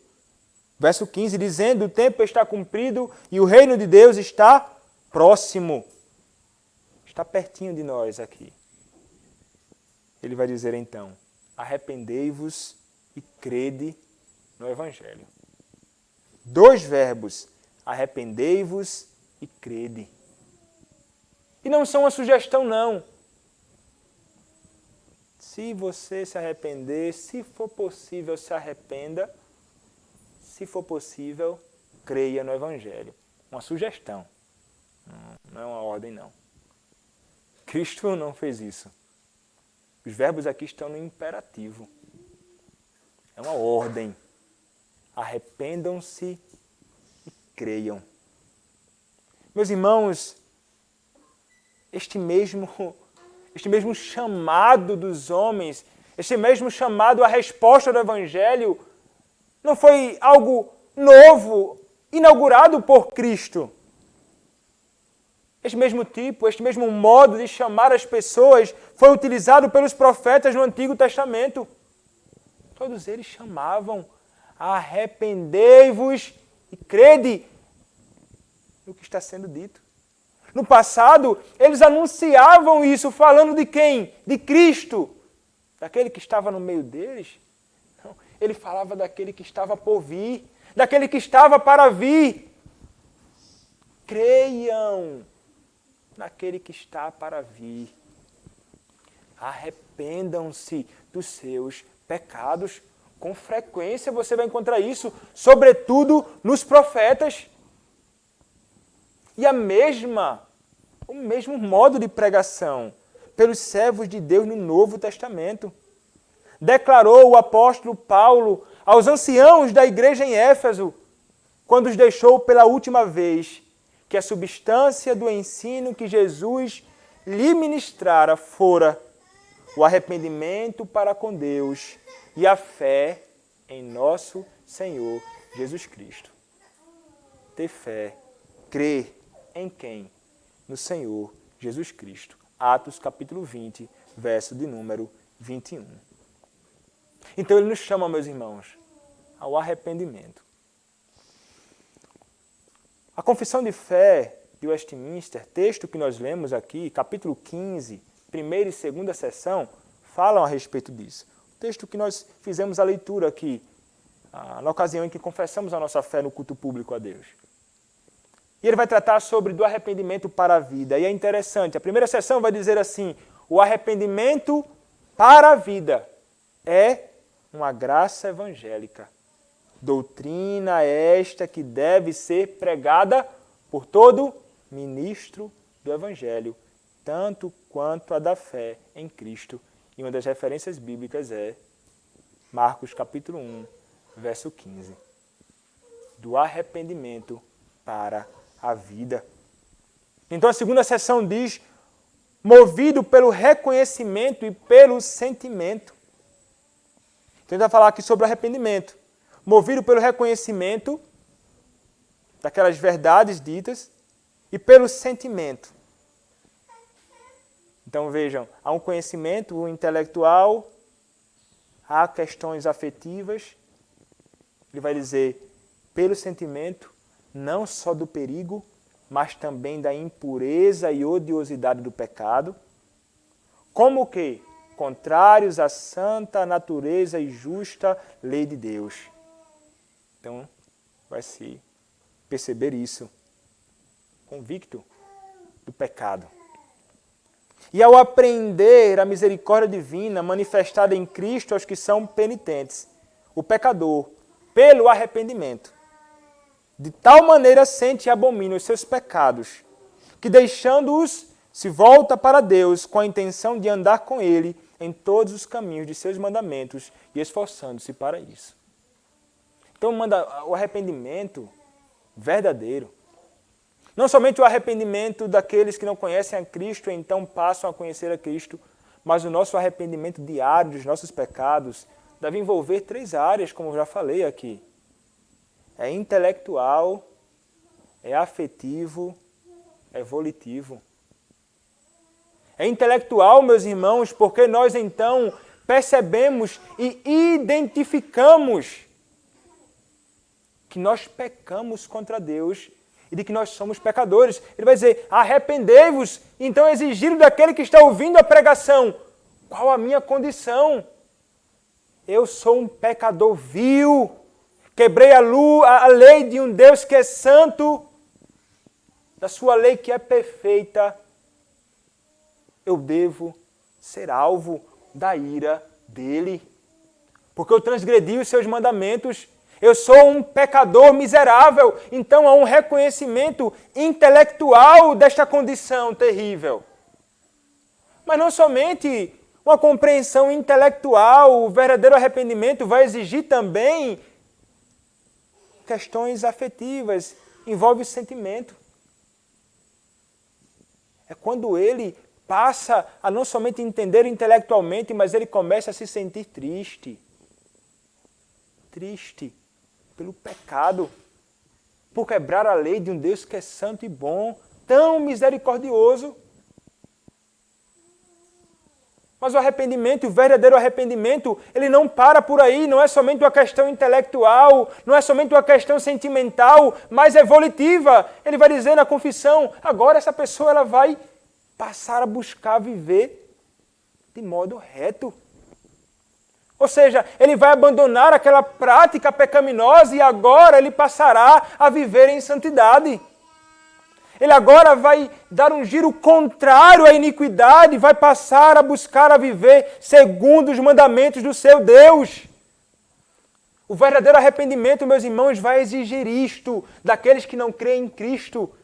verso 15, dizendo: o tempo está cumprido e o reino de Deus está próximo. Está pertinho de nós aqui. Ele vai dizer então: arrependei-vos e crede no Evangelho. 2 verbos, arrependei-vos e crede. E não são uma sugestão, não. Se você se arrepender, se for possível, se arrependa. Se for possível, creia no Evangelho. Uma sugestão. Não é uma ordem, não. Cristo não fez isso. Os verbos aqui estão no imperativo. É uma ordem. Arrependam-se e creiam. Meus irmãos, este mesmo chamado dos homens, este mesmo chamado à resposta do Evangelho, não foi algo novo, inaugurado por Cristo. Este mesmo tipo, este mesmo modo de chamar as pessoas foi utilizado pelos profetas no Antigo Testamento. Todos eles chamavam: arrependei-vos e crede no que está sendo dito. No passado, eles anunciavam isso, falando de quem? De Cristo. Daquele que estava no meio deles? Não, ele falava daquele que estava por vir, daquele que estava para vir. Creiam naquele que está para vir. Arrependam-se dos seus pecados. Com frequência você vai encontrar isso, sobretudo nos profetas. E o mesmo modo de pregação pelos servos de Deus no Novo Testamento. Declarou o apóstolo Paulo aos anciãos da igreja em Éfeso, quando os deixou pela última vez, que a substância do ensino que Jesus lhe ministrara fora o arrependimento para com Deus e a fé em nosso Senhor Jesus Cristo. ter fé, crer em quem? No Senhor Jesus Cristo. Atos capítulo 20, verso de número 21. Então ele nos chama, meus irmãos, ao arrependimento. A Confissão de Fé de Westminster, texto que nós lemos aqui, capítulo 15, primeira e segunda seção, falam a respeito disso. O texto que nós fizemos a leitura aqui, na ocasião em que confessamos a nossa fé no culto público a Deus. E ele vai tratar sobre do arrependimento para a vida. E é interessante, a primeira seção vai dizer assim, o arrependimento para a vida é uma graça evangélica. Doutrina esta que deve ser pregada por todo ministro do Evangelho, tanto quanto a da fé em Cristo. E uma das referências bíblicas é Marcos capítulo 1, verso 15. Do arrependimento para a vida. Então a segunda seção diz, movido pelo reconhecimento e pelo sentimento. Então ele vai falar aqui sobre o arrependimento. Movido pelo reconhecimento daquelas verdades ditas e pelo sentimento. Então vejam, há um conhecimento intelectual, há questões afetivas. Ele vai dizer, pelo sentimento, não só do perigo, mas também da impureza e odiosidade do pecado, como que? Contrários à santa natureza e justa lei de Deus. Então, vai se perceber isso, convicto do pecado. E ao aprender a misericórdia divina manifestada em Cristo aos que são penitentes, o pecador, pelo arrependimento, de tal maneira sente e abomina os seus pecados, que deixando-os, se volta para Deus com a intenção de andar com Ele em todos os caminhos de seus mandamentos e esforçando-se para isso. Então, o arrependimento verdadeiro, não somente o arrependimento daqueles que não conhecem a Cristo e então passam a conhecer a Cristo, mas o nosso arrependimento diário dos nossos pecados deve envolver 3 áreas, como eu já falei aqui. É intelectual, é afetivo, é volitivo. É intelectual, meus irmãos, porque nós então percebemos e identificamos que nós pecamos contra Deus e de que nós somos pecadores. Ele vai dizer, arrependei-vos, então exigindo daquele que está ouvindo a pregação, qual a minha condição? Eu sou um pecador vil, quebrei a lei de um Deus que é santo, da sua lei que é perfeita, eu devo ser alvo da ira dele, porque eu transgredi os seus mandamentos. Eu sou um pecador miserável, então há um reconhecimento intelectual desta condição terrível. Mas não somente uma compreensão intelectual, o verdadeiro arrependimento vai exigir também questões afetivas, envolve o sentimento. É quando ele passa a não somente entender intelectualmente, mas ele começa a se sentir triste. Triste pelo pecado, por quebrar a lei de um Deus que é santo e bom, tão misericordioso. Mas o arrependimento, o verdadeiro arrependimento, ele não para por aí, não é somente uma questão intelectual, não é somente uma questão sentimental, mas é volitiva. Ele vai dizer na confissão, agora essa pessoa ela vai passar a buscar viver de modo reto. Ou seja, ele vai abandonar aquela prática pecaminosa e agora ele passará a viver em santidade. Ele agora vai dar um giro contrário à iniquidade, vai passar a buscar a viver segundo os mandamentos do seu Deus. O verdadeiro arrependimento, meus irmãos, vai exigir isto daqueles que não creem em Cristo.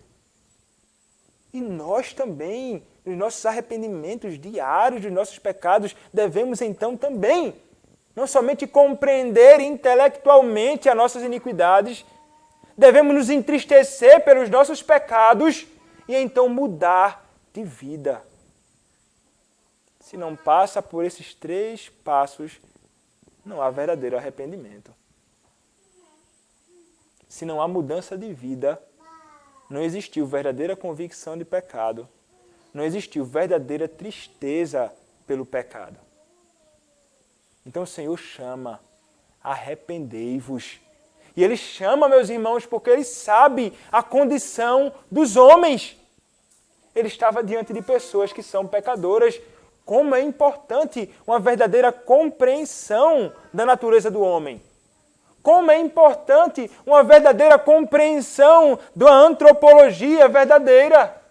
E nós também, nos nossos arrependimentos diários dos nossos pecados, devemos então também não somente compreender intelectualmente as nossas iniquidades, devemos nos entristecer pelos nossos pecados e então mudar de vida. Se não passa por esses 3 passos, não há verdadeiro arrependimento. Se não há mudança de vida, não existiu verdadeira convicção de pecado, não existiu verdadeira tristeza pelo pecado. Então o Senhor chama, arrependei-vos. E Ele chama, meus irmãos, porque Ele sabe a condição dos homens. Ele estava diante de pessoas que são pecadoras. Como é importante uma verdadeira compreensão da natureza do homem. Como é importante uma verdadeira compreensão da antropologia verdadeira.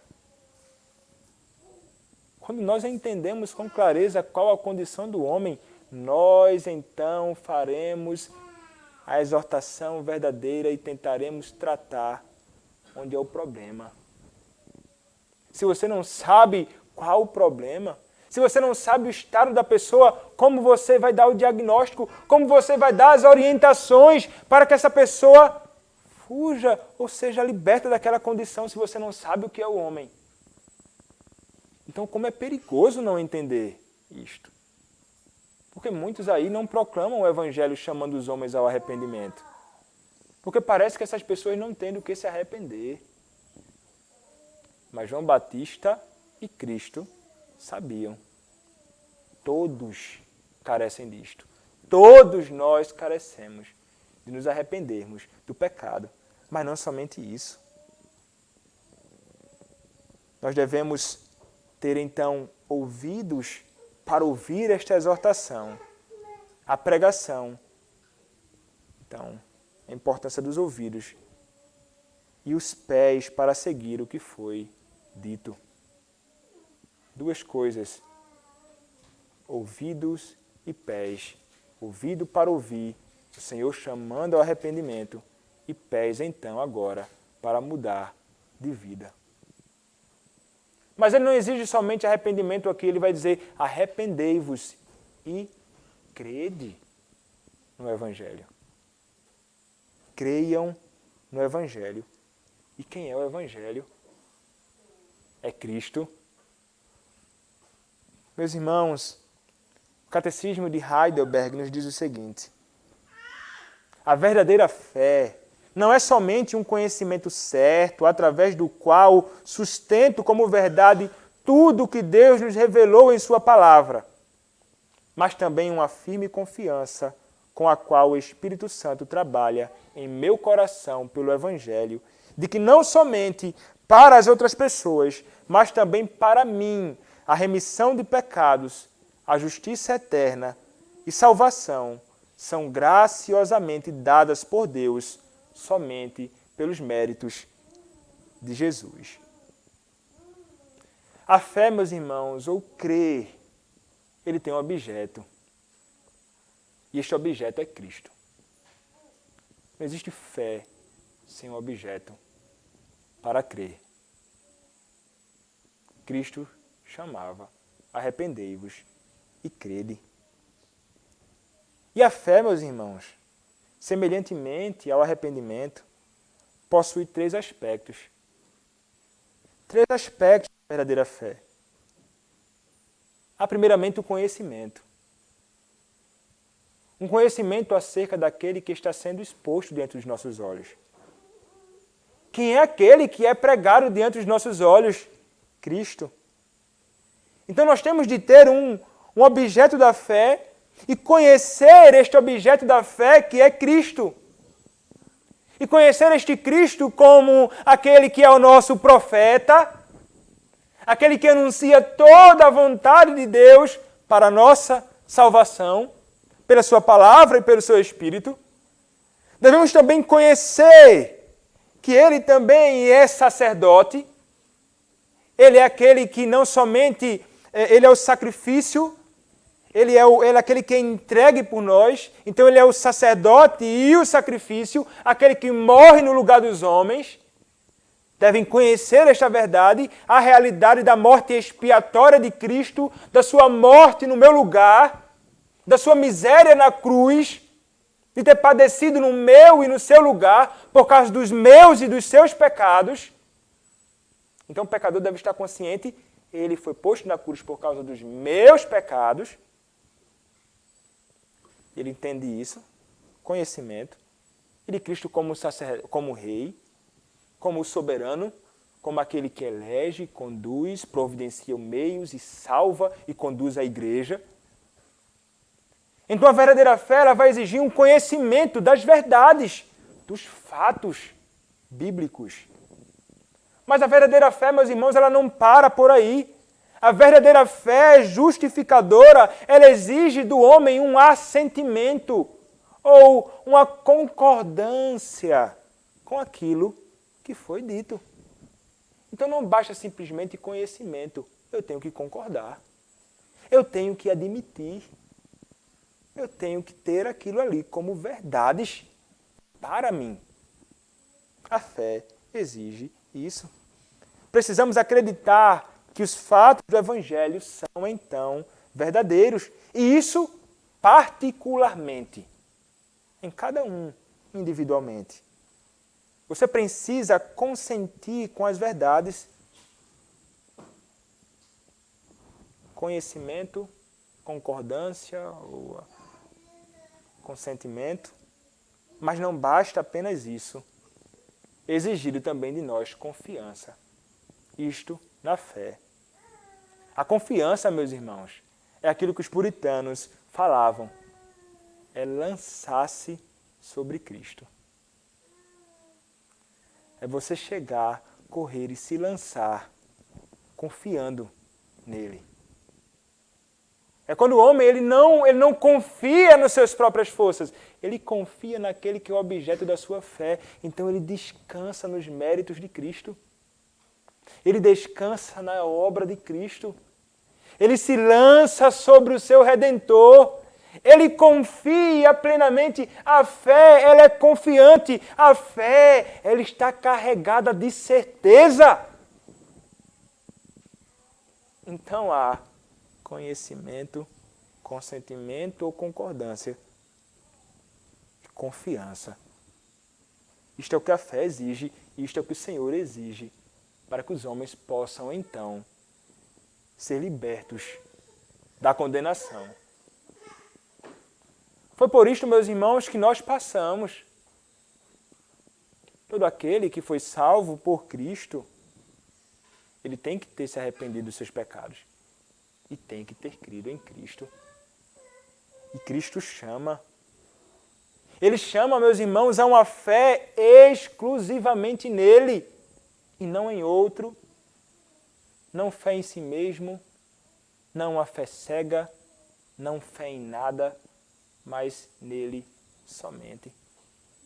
Quando nós entendemos com clareza qual a condição do homem, nós então faremos a exortação verdadeira e tentaremos tratar onde é o problema. Se você não sabe qual o problema, se você não sabe o estado da pessoa, como você vai dar o diagnóstico, como você vai dar as orientações para que essa pessoa fuja ou seja liberta daquela condição se você não sabe o que é o homem. Então, como é perigoso não entender isto. Porque muitos aí não proclamam o Evangelho chamando os homens ao arrependimento. Porque parece que essas pessoas não têm do que se arrepender. Mas João Batista e Cristo sabiam. Todos carecem disto. Todos nós carecemos de nos arrependermos do pecado. Mas não somente isso. Nós devemos ter então ouvidos para ouvir esta exortação, a pregação. Então, a importância dos ouvidos e os pés para seguir o que foi dito. Duas coisas, ouvidos e pés. Ouvido para ouvir, o Senhor chamando ao arrependimento, e pés então agora para mudar de vida. Mas Ele não exige somente arrependimento aqui, Ele vai dizer, arrependei-vos e crede no Evangelho. Creiam no Evangelho. E quem é o Evangelho? É Cristo. Meus irmãos, o Catecismo de Heidelberg nos diz o seguinte: a verdadeira fé não é somente um conhecimento certo, através do qual sustento como verdade tudo o que Deus nos revelou em Sua palavra, mas também uma firme confiança com a qual o Espírito Santo trabalha em meu coração pelo Evangelho, de que não somente para as outras pessoas, mas também para mim, a remissão de pecados, a justiça eterna e salvação são graciosamente dadas por Deus somente pelos méritos de Jesus. A fé, meus irmãos, ou crer, ele tem um objeto. E este objeto é Cristo. Não existe fé sem um objeto para crer. Cristo chamava, arrependei-vos e crede. E a fé, meus irmãos, semelhantemente ao arrependimento, possui três aspectos. Três aspectos da verdadeira fé. Há primeiramente o conhecimento. Um conhecimento acerca daquele que está sendo exposto diante dos nossos olhos. Quem é aquele que é pregado diante dos nossos olhos? Cristo. Então nós temos de ter um objeto da fé e conhecer este objeto da fé que é Cristo. E conhecer este Cristo como aquele que é o nosso profeta, aquele que anuncia toda a vontade de Deus para a nossa salvação, pela sua palavra e pelo seu Espírito. Devemos também conhecer que Ele também é sacerdote. Ele é aquele que não somente Ele é o sacrifício, Ele é aquele que é entregue por nós. Então Ele é o sacerdote e o sacrifício, aquele que morre no lugar dos homens. Devem conhecer esta verdade, a realidade da morte expiatória de Cristo, da sua morte no meu lugar, da sua miséria na cruz, de ter padecido no meu e no seu lugar, por causa dos meus e dos seus pecados. Então o pecador deve estar consciente, ele foi posto na cruz por causa dos meus pecados. Ele entende isso, conhecimento. e de Cristo como rei, como o soberano, como aquele que elege, conduz, providencia meios e salva e conduz a igreja. Então a verdadeira fé ela vai exigir um conhecimento das verdades, dos fatos bíblicos. Mas a verdadeira fé, meus irmãos, ela não para por aí. A verdadeira fé justificadora, ela exige do homem um assentimento ou uma concordância com aquilo que foi dito. Então não basta simplesmente conhecimento, eu tenho que concordar. Eu tenho que admitir. Eu tenho que ter aquilo ali como verdades para mim. A fé exige isso. Precisamos acreditar que os fatos do Evangelho são, então, verdadeiros. E isso particularmente, em cada um, individualmente. Você precisa consentir com as verdades. Conhecimento, concordância ou consentimento. Mas não basta apenas isso. Exigido também de nós confiança. Isto na fé. A confiança, meus irmãos, é aquilo que os puritanos falavam. É lançar-se sobre Cristo. É você chegar, correr e se lançar, confiando nele. É quando o homem ele não confia nas suas próprias forças. Ele confia naquele que é o objeto da sua fé. Então ele descansa nos méritos de Cristo. Ele descansa na obra de Cristo. Ele se lança sobre o seu Redentor. Ele confia plenamente. A fé, ela é confiante. A fé, ela está carregada de certeza. Então há conhecimento, consentimento ou concordância. Confiança. Isto é o que a fé exige, isto é o que o Senhor exige, para que os homens possam, então, ser libertos da condenação. Foi por isto, meus irmãos, que nós passamos. Todo aquele que foi salvo por Cristo, ele tem que ter se arrependido dos seus pecados. E tem que ter crido em Cristo. E Cristo chama. Ele chama, meus irmãos, a uma fé exclusivamente nele e não em outro. Não fé em si mesmo, não a fé cega, não fé em nada, mas nele somente.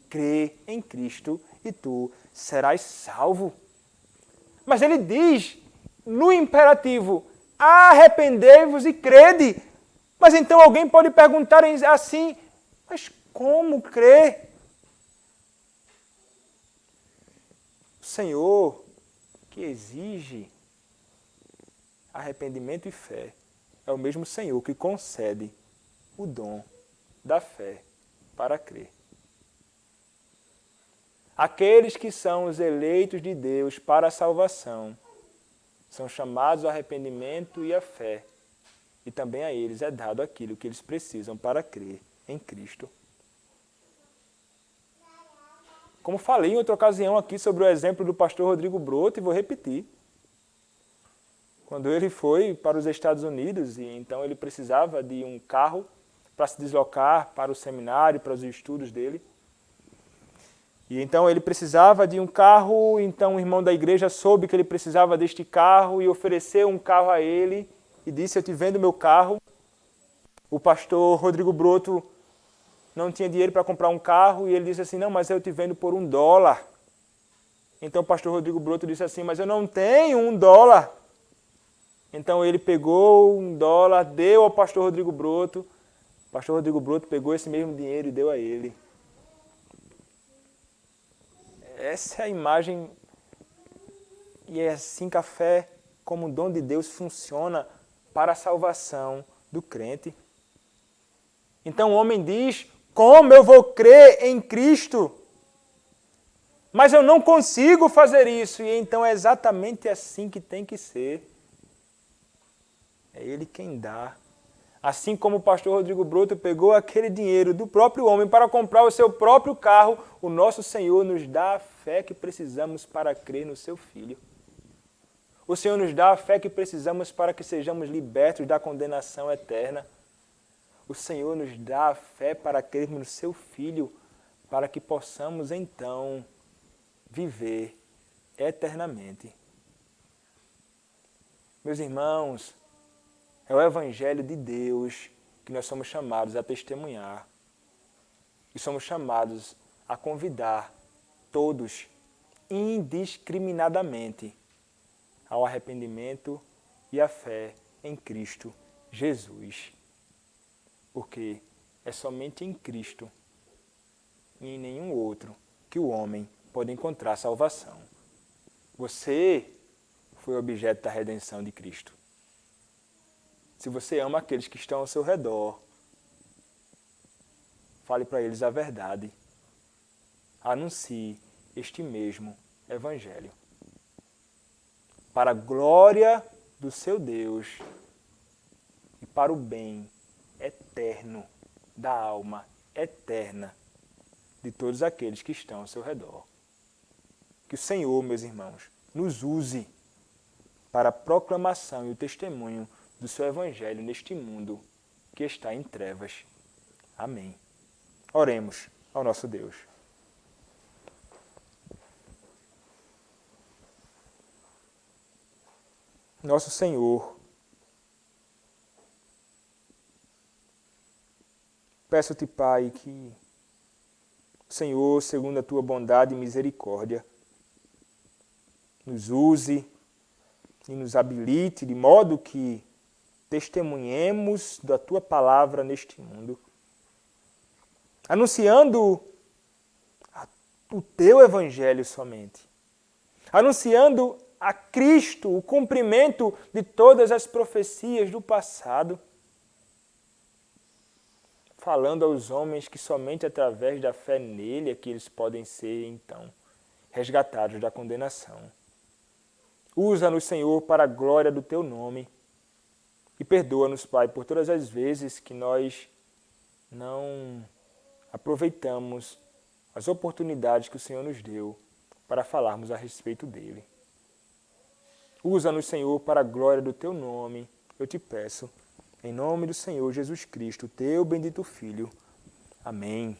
Crê em Cristo e tu serás salvo. Mas ele diz no imperativo, arrependei-vos e crede. Mas então alguém pode perguntar assim, mas como crer? O Senhor que exige arrependimento e fé é o mesmo Senhor que concede o dom da fé para crer. Aqueles que são os eleitos de Deus para a salvação são chamados ao arrependimento e à fé, e também a eles é dado aquilo que eles precisam para crer em Cristo. Como falei em outra ocasião aqui sobre o exemplo do pastor Rodrigo Broto, e vou repetir. Quando ele foi para os Estados Unidos, e então ele precisava de um carro para se deslocar para o seminário, para os estudos dele. E então ele precisava de um carro, então o irmão da igreja soube que ele precisava deste carro e ofereceu um carro a ele e disse, eu te vendo meu carro. O pastor Rodrigo Broto não tinha dinheiro para comprar um carro e ele disse assim, não, mas eu te vendo por $1. Então o pastor Rodrigo Broto disse assim, mas eu não tenho $1. Então ele pegou $1, deu ao pastor Rodrigo Broto. O pastor Rodrigo Broto pegou esse mesmo dinheiro e deu a ele. Essa é a imagem, e é assim que a fé, como um dom de Deus, funciona para a salvação do crente. Então o homem diz, como eu vou crer em Cristo? Mas eu não consigo fazer isso, e então é exatamente assim que tem que ser. É Ele quem dá Assim como o pastor Rodrigo Broto pegou aquele dinheiro do próprio homem para comprar o seu próprio carro, o nosso Senhor nos dá a fé que precisamos para crer no seu Filho. O Senhor nos dá a fé que precisamos para que sejamos libertos da condenação eterna. O Senhor nos dá a fé para crermos no seu Filho, para que possamos então viver eternamente. Meus irmãos, é o Evangelho de Deus que nós somos chamados a testemunhar. E somos chamados a convidar todos, indiscriminadamente, ao arrependimento e à fé em Cristo Jesus. Porque é somente em Cristo e em nenhum outro que o homem pode encontrar salvação. Você foi objeto da redenção de Cristo. Se você ama aqueles que estão ao seu redor, fale para eles a verdade. Anuncie este mesmo Evangelho. Para a glória do seu Deus e para o bem eterno da alma eterna de todos aqueles que estão ao seu redor. Que o Senhor, meus irmãos, nos use para a proclamação e o testemunho do seu Evangelho neste mundo que está em trevas. Amém. Oremos ao nosso Deus. Nosso Senhor, peço-te, Pai, que o Senhor, segundo a tua bondade e misericórdia, nos use e nos habilite de modo que testemunhemos da tua palavra neste mundo, anunciando o teu Evangelho somente, anunciando a Cristo o cumprimento de todas as profecias do passado, falando aos homens que somente através da fé nele é que eles podem ser, então, resgatados da condenação. Usa-nos, Senhor, para a glória do teu nome e perdoa-nos, Pai, por todas as vezes que nós não aproveitamos as oportunidades que o Senhor nos deu para falarmos a respeito dele. Usa-nos, Senhor, para a glória do teu nome, eu te peço, em nome do Senhor Jesus Cristo, teu bendito Filho. Amém.